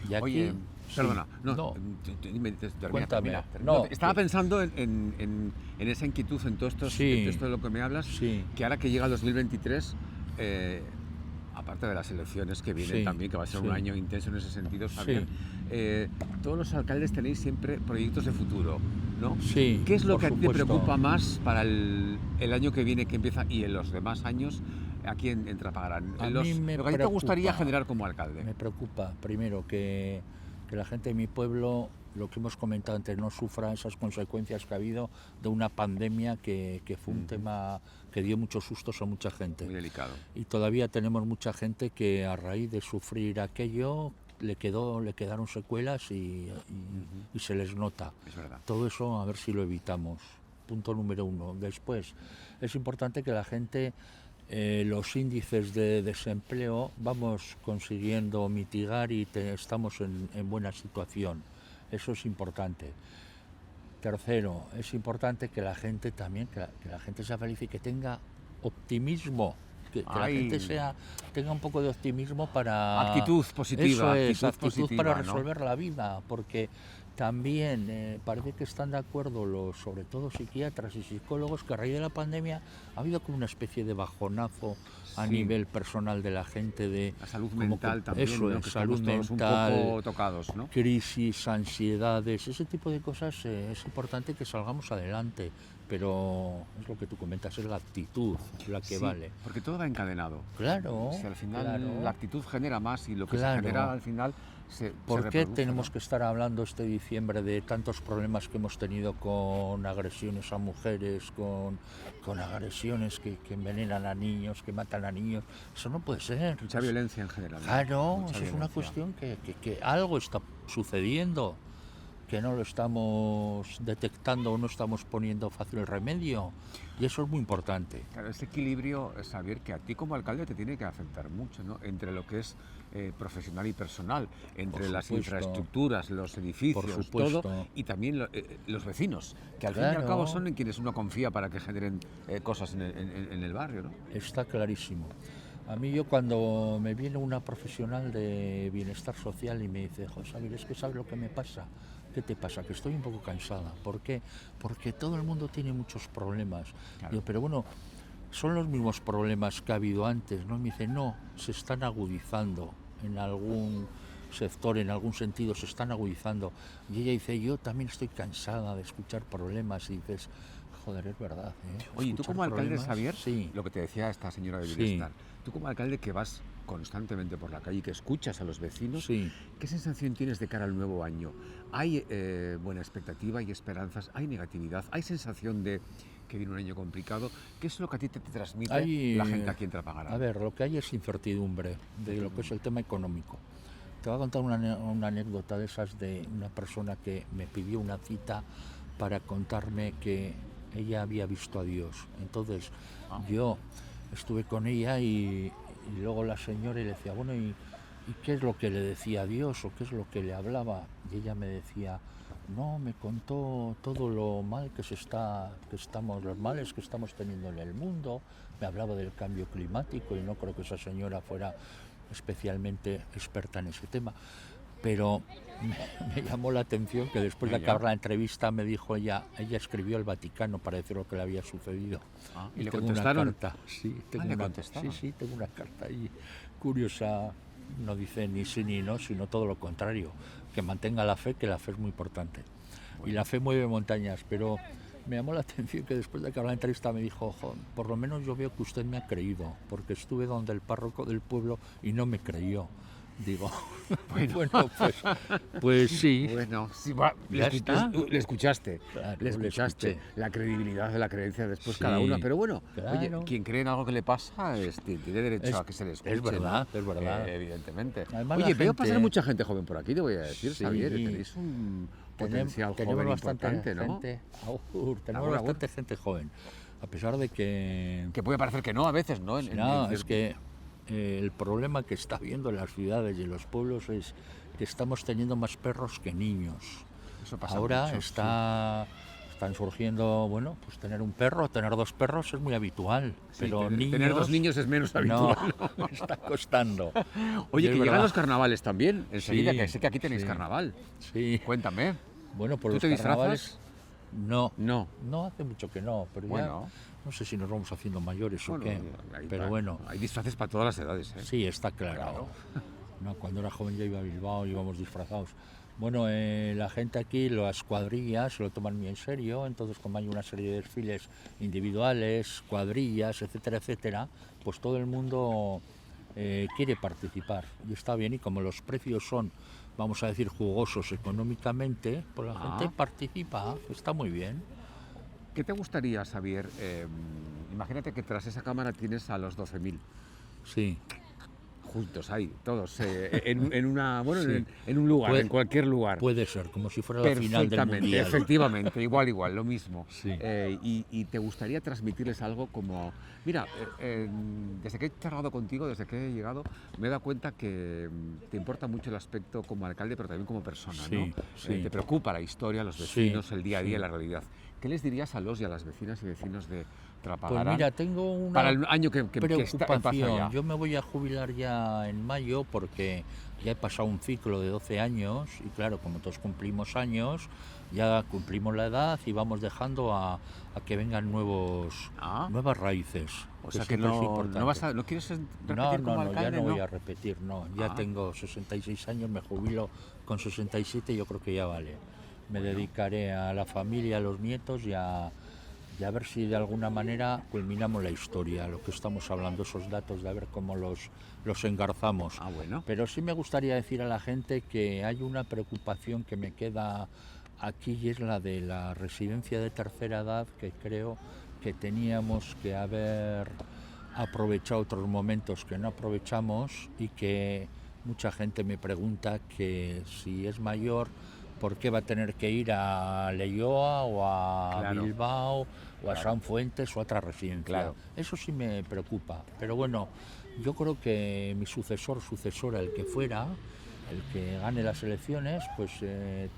Y aquí, Oye, sí, perdona, no, termina, cuéntame. termina. No, Estaba pensando en esa inquietud, en todo esto, Sí. en todo esto de lo que me hablas, Sí. que ahora que llega el 2023, aparte de las elecciones que vienen Sí, también, que va a ser sí. un año intenso en ese sentido, Javier, Sí. todos los alcaldes tenéis siempre proyectos de futuro, ¿no? Sí, ¿Qué es lo por que a ti te supuesto. preocupa más para el año que viene que empieza y en los demás años aquí en Trapagaran? A mí me Lo que a ti te gustaría preocupa. generar como alcalde. Me preocupa, primero, que la gente de mi pueblo, lo que hemos comentado antes, no sufra esas consecuencias que ha habido de una pandemia que fue un tema que dio muchos sustos a mucha gente. Muy delicado. Y todavía tenemos mucha gente que a raíz de sufrir aquello le quedaron secuelas y se les nota. Es verdad. Todo eso a ver si lo evitamos. Punto número 1. Después, es importante que la gente, los índices de desempleo vamos consiguiendo mitigar y estamos en buena situación. Eso es importante. Tercero, es importante que la gente también, que la gente sea feliz y que tenga optimismo. Que la Ay, gente tenga un poco de optimismo para... actitud positiva, Eso es, actitud positiva, para ¿no? resolver la vida, porque también parece que están de acuerdo los, sobre todo psiquiatras y psicólogos, que a raíz de la pandemia ha habido como una especie de bajonazo a Sí. nivel personal de la gente, de La salud como mental también, eso ¿no? es, Que salud estamos todos mental, un poco tocados, ¿no? crisis, ansiedades, ese tipo de cosas. Es importante que salgamos adelante, pero es lo que tú comentas, es la actitud la que Sí, vale. porque todo va encadenado. Claro, Si al final claro. la actitud genera más y lo que se Claro. genera al final se ¿Por qué reproduce, tenemos ¿no? que estar hablando este diciembre de tantos problemas que hemos tenido con agresiones a mujeres, con agresiones que envenenan a niños, que matan a niños? Eso no puede ser. Mucha violencia en general, ¿no? Claro, Mucha eso es una violencia. cuestión que algo está sucediendo, que no lo estamos detectando o no estamos poniendo fácil remedio. Y eso es muy importante. Claro, ese equilibrio, saber que a ti como alcalde te tiene que afectar mucho, ¿no? Entre lo que es profesional y personal, entre las supuesto. infraestructuras, los edificios, Por supuesto. todo, y también los vecinos, que al fin y al Claro. cabo son en quienes uno confía para que generen cosas en el barrio, ¿no? Está clarísimo. A mí yo cuando me viene una profesional de bienestar social y me dice, José Javier, es que ¿sabes lo que me pasa? ¿Qué te pasa? Que estoy un poco cansada. ¿Por qué? Porque todo el mundo tiene muchos problemas. Claro. Digo, pero bueno, son los mismos problemas que ha habido antes, ¿no? Y me dice, no, se están agudizando en algún sector, en algún sentido se están agudizando. Y ella dice, yo también estoy cansada de escuchar problemas. Y dices, joder, es verdad. Oye, tú Escuchar como alcalde, problemas, Xavier, sí. lo que te decía esta señora de Sí. bienestar, tú como alcalde que vas constantemente por la calle y que escuchas a los vecinos, Sí. ¿qué sensación tienes de cara al nuevo año? ¿Hay buena expectativa, hay esperanzas, hay negatividad, hay sensación de que viene un año complicado? ¿Qué es lo que a ti te transmite la gente aquí en Trapagaran? A ver, lo que hay es incertidumbre de lo que es el tema económico. Te voy a contar una anécdota de esas de una persona que me pidió una cita para contarme que ella había visto a Dios. Entonces yo estuve con ella y luego la señora le decía, bueno, ¿y qué es lo que le decía a Dios o qué es lo que le hablaba? Y ella me decía, no, me contó todo lo mal los males que estamos teniendo en el mundo. Me hablaba del cambio climático y no creo que esa señora fuera especialmente experta en ese tema. Pero me llamó la atención que después de acabar la entrevista me dijo ella escribió al Vaticano para decir lo que le había sucedido. ¿Y le tengo contestaron? Una carta, sí, tengo ¿le una, contestaron? sí, tengo una carta ahí curiosa, no dice ni sí ni no, sino todo lo contrario, que mantenga la fe, que la fe es muy importante. Bueno. Y la fe mueve montañas, pero me llamó la atención que después de acabar la entrevista me dijo, por lo menos yo veo que usted me ha creído, porque estuve donde el párroco del pueblo y no me creyó. Digo, bueno, pues sí. Bueno, sí, ¿Ya está? le escuchaste, Claro, le escuchaste escuché. la credibilidad de la creencia después Sí, cada una, pero bueno, claro. oye, quien cree en algo que le pasa tiene derecho a que se le escuche, es verdad, ¿no? es verdad. Evidentemente. Además, Oye, la veo gente- pasar mucha gente joven por aquí, te voy a decir, Sí. Xavier, tenéis un potencial tenemos joven bastante importante, ¿no? gente, tenemos Agur, bastante gente joven, a pesar de que Que puede parecer que no a veces, ¿no? no, es que el problema que está habiendo en las ciudades y en los pueblos es que estamos teniendo más perros que niños. Eso pasa Ahora mucho, están surgiendo, bueno, pues tener un perro, tener dos perros es muy habitual, sí. pero tener dos niños es menos habitual. No, está costando. Oye, Y que es llegan verdad. los carnavales también, enseguida, Sí, que sé que aquí tenéis sí. carnaval. Sí. Cuéntame. Bueno, por ¿Tú los te disfrazas? carnavales no, No. hace mucho que no, pero Bueno. ya no sé si nos vamos haciendo mayores o qué, ahí pero va. bueno, Hay disfraces para todas las edades, ¿eh? sí, está claro. Claro. No, cuando era joven yo iba a Bilbao, íbamos disfrazados. Bueno, la gente aquí, las cuadrillas, se lo toman muy en serio, entonces como hay una serie de desfiles individuales, cuadrillas, etcétera, etcétera, pues todo el mundo quiere participar y está bien, y como los precios son, vamos a decir, jugosos económicamente, pues la gente participa, está muy bien. ¿Qué te gustaría, Xavier? Imagínate que tras esa cámara tienes a los 12.000. Sí. juntos ahí, todos, bueno, Sí. en un lugar, Puede, en cualquier lugar. puede ser, como si fuera la final del Perfectamente, Mundial. efectivamente, igual, lo mismo. Sí. Y te gustaría transmitirles algo como, mira, desde que he charlado contigo, desde que he llegado, me he dado cuenta que te importa mucho el aspecto como alcalde, pero también como persona, ¿no? Sí, sí. Te preocupa la historia, los Sí, vecinos, el día a día, sí. la realidad. ¿Qué les dirías a los y a las vecinas y vecinos de Pues Trapagarán mira, tengo para una el año que está, pasa preocupación. ya? Yo me voy a jubilar ya en mayo porque ya he pasado un ciclo de 12 años y claro, como todos cumplimos años, ya cumplimos la edad y vamos dejando a que vengan Ah, nuevas raíces, o que sea que siempre es no vas importante. a, no quieres No, repetir como ya alcalde, no voy ¿no? a repetir, no. Ya Ah, tengo 66 años, me jubilo con 67, yo creo que ya vale. Me bueno. dedicaré a la familia, a los nietos y a ver si de alguna manera culminamos la historia, lo que estamos hablando, esos datos, de a ver cómo los engarzamos. Ah, bueno. Pero sí me gustaría decir a la gente que hay una preocupación que me queda aquí y es la de la residencia de tercera edad, que creo que teníamos que haber aprovechado otros momentos que no aprovechamos y que mucha gente me pregunta que si es mayor, ¿por qué va a tener que ir a Leioa o a Claro, Bilbao o a claro, San Fuentes o a otra residencia? claro. Eso sí me preocupa, pero bueno, yo creo que mi sucesora, el que fuera, el que gane las elecciones, pues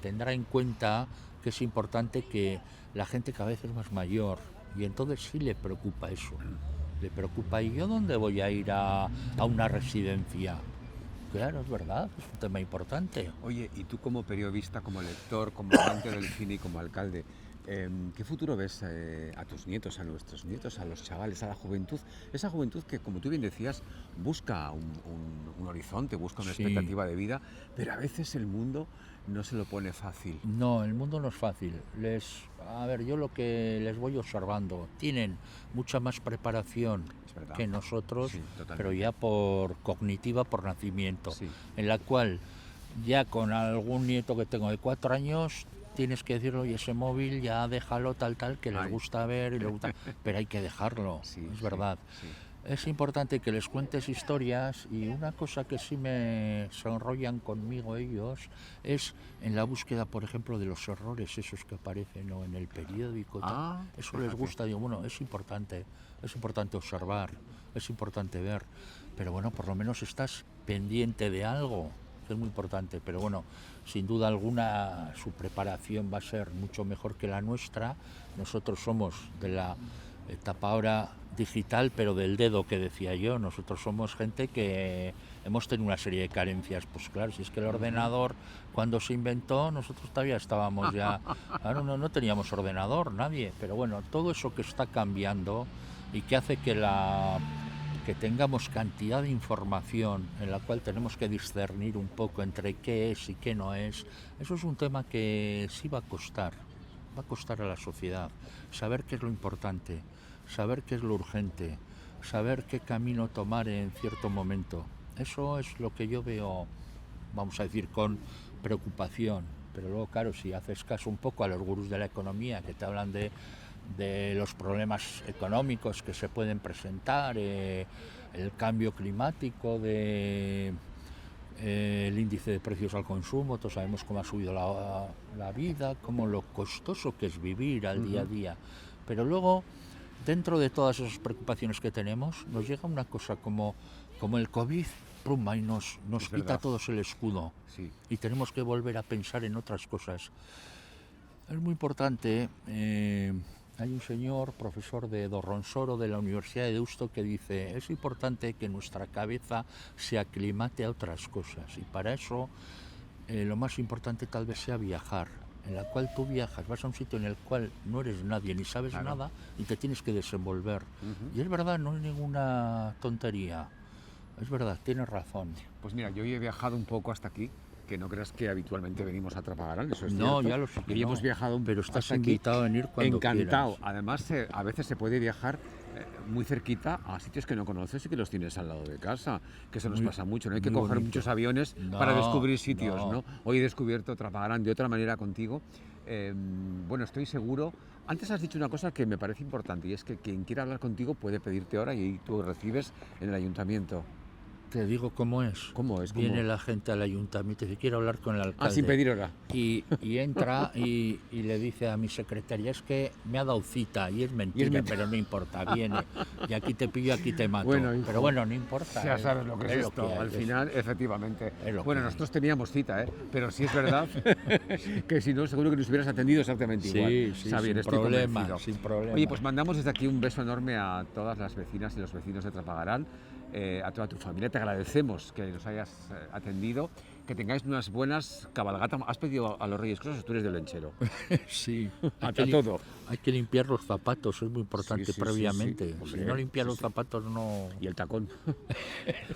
tendrá en cuenta que es importante que la gente cada vez es más mayor y entonces sí le preocupa eso. Le preocupa, ¿y yo dónde voy a ir a una residencia? Claro, es verdad, es un tema importante. Oye, y tú como periodista, como lector, como amante del cine y como alcalde, ¿qué futuro ves a tus nietos, a nuestros nietos, a los chavales, a la juventud? Esa juventud que, como tú bien decías, busca un horizonte, busca una Sí, expectativa de vida, pero a veces el mundo no se lo pone fácil. no, el mundo no es fácil. A ver, yo lo que les voy observando, tienen mucha más preparación Es verdad. que nosotros, Sí, pero totalmente. ya por cognitiva, por nacimiento, Sí. en la cual ya con algún nieto que tengo de 4 años tienes que decirle, oye, ese móvil ya déjalo tal, que les Ay, gusta ver y les gusta, pero hay que dejarlo, sí, es sí, verdad. sí. Es importante que les cuentes historias y una cosa que sí se enrollan conmigo ellos es en la búsqueda, por ejemplo, de los errores esos que aparecen o en el periódico, tal. Ah, Eso les fíjate. gusta, digo, bueno, es importante observar, es importante ver, pero bueno, por lo menos estás pendiente de algo, que es muy importante, pero bueno, sin duda alguna su preparación va a ser mucho mejor que la nuestra. Nosotros somos de la etapa ahora digital, pero del dedo que decía yo. Nosotros somos gente que hemos tenido una serie de carencias. Pues claro, si es que el Ujú. ordenador cuando se inventó, nosotros todavía estábamos ya, claro, no teníamos ordenador, nadie. Pero bueno, todo eso que está cambiando y que hace que tengamos cantidad de información en la cual tenemos que discernir un poco entre qué es y qué no es, eso es un tema que sí va a costar a la sociedad, saber qué es lo importante, saber qué es lo urgente, saber qué camino tomar en cierto momento. Eso es lo que yo veo, vamos a decir, con preocupación. Pero luego, claro, si haces caso un poco a los gurús de la economía que te hablan de los problemas económicos que se pueden presentar, el cambio climático, el índice de precios al consumo, todos sabemos cómo ha subido la vida, cómo lo costoso que es vivir al día a Ujú. día. Pero luego, dentro de todas esas preocupaciones que tenemos, nos llega una cosa como el COVID, pluma, y nos Es quita a verdad. todos el escudo Sí. y tenemos que volver a pensar en otras cosas. Es muy importante. Hay un señor, profesor de Dorronsoro de la Universidad de Deusto, que dice, es importante que nuestra cabeza se aclimate a otras cosas y para eso lo más importante tal vez sea viajar, en la cual tú viajas, vas a un sitio en el cual no eres nadie ni sabes Claro. nada y te tienes que desenvolver. Ujú. Y es verdad, no es ninguna tontería, es verdad, tienes razón. Pues mira, yo hoy he viajado un poco hasta aquí, que no creas que habitualmente venimos a Trapagarán, eso es No, cierto. ya lo sé Y que hoy hemos no, viajado pero estás hasta aquí, invitado a venir cuando quieras. encantado. Además, a veces se puede viajar muy cerquita a sitios que no conoces y que los tienes al lado de casa, que eso nos Muy, pasa mucho, no hay que muy coger bonito. muchos aviones para No, descubrir sitios, no. ¿no? Hoy he descubierto Trapagarán de otra manera contigo. Bueno, estoy seguro. Antes has dicho una cosa que me parece importante y es que quien quiera hablar contigo puede pedirte hora y tú recibes en el ayuntamiento. Te digo cómo es. ¿Cómo es? Viene la gente al ayuntamiento y dice, quiero hablar con el alcalde. Ah, sin pedir hora. Y entra y le dice a mi secretaria, es que me ha dado cita y es mentira, pero no importa, viene. Y aquí te pillo, aquí te mato. Bueno, hijo, pero bueno, no importa. Ya sabes lo que es lo esto. que hay, Al final, efectivamente. Bueno, nosotros teníamos cita, pero sí es verdad que si no, seguro que nos hubieras atendido exactamente igual. Sí, Xavier, sin estoy problema, convencido. sin problema. Oye, pues mandamos desde aquí un beso enorme a todas las vecinas y los vecinos de Trapagarán, a toda tu familia. Te agradecemos que nos hayas atendido, que tengáis unas buenas cabalgatas. ¿Has pedido a los Reyes cosas o tú eres del lenchero? Sí, A todo. Hay que limpiar los zapatos, es muy importante Sí, previamente. sí. Si Hombre, no limpias los zapatos no... Y el tacón.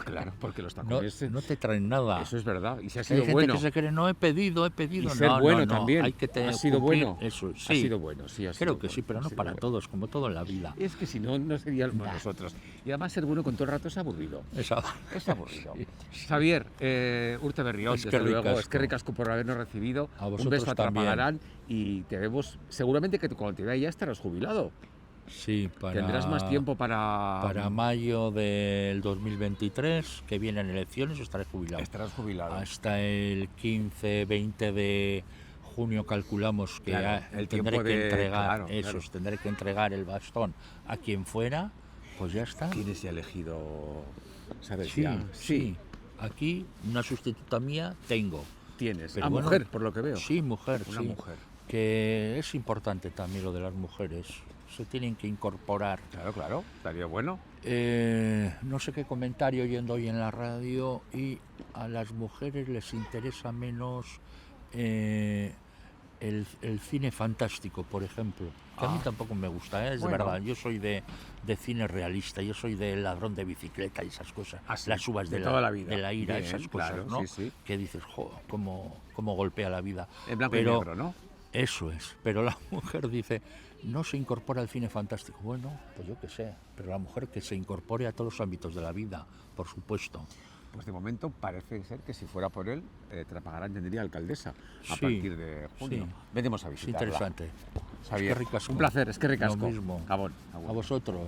Claro, porque los No, tacones... no te traen nada. Eso es verdad. Y si ha Hay sido gente bueno. que se cree, no he pedido. Y No, ser bueno no, también. Hay que ¿Ha sido cumplir bueno? Eso, Ha sí. sido bueno, sí. Ha sido Creo que bueno, sí, pero ha no sido para bueno. todos, como todo en la vida. Es que si no, no seríamos nosotros. Y además ser bueno con todo el rato es aburrido. Esa- Es aburrido. Xavier, Urte Berrión, Es que desde luego, ricasco. es que ricasco por habernos recibido. A Un vosotros beso a también. Trapagarán y te vemos, seguramente que cuando te vea ya estarás jubilado. Sí, Tendrás más tiempo Para mayo del 2023, que vienen elecciones, estaré jubilado. Estarás jubilado. Hasta el 15-20 de junio calculamos que Claro, el tendré tiempo que de- entregar claro, eso, claro. tendré que entregar el bastón a quien fuera, pues ya está. Tienes ya elegido, ¿sabes? Sí, ya. sí. Aquí una sustituta mía tengo. Tienes. Pero A bueno, mujer, por lo que veo. Sí, mujer, Una sí. mujer. Que es importante también lo de las mujeres. Se tienen que incorporar. Claro, estaría bueno. No sé qué comentario oyendo hoy en la radio y a las mujeres les interesa menos el cine fantástico, por ejemplo. Que a mí tampoco me gusta, es Bueno. verdad. Yo soy de cine realista, yo soy de ladrón de bicicleta y esas cosas. Ah, sí, Las uvas de de toda la vida. de la ira, Bien, esas cosas, claro, ¿no? sí. Que dices, jo, cómo golpea la vida. En blanco Pero- y negro, ¿no? Eso es, pero la mujer dice, no se incorpora al cine fantástico. Bueno, pues yo qué sé, pero la mujer que se incorpore a todos los ámbitos de la vida, por supuesto. Pues de momento parece ser que si fuera por él, Trapagarán tendría alcaldesa a Sí, partir de junio. sí. Vendremos a Es visitarla. interesante. Xavier, Es que ricasco. un placer, es que ricasco. Lo mismo. Gabón. A vosotros.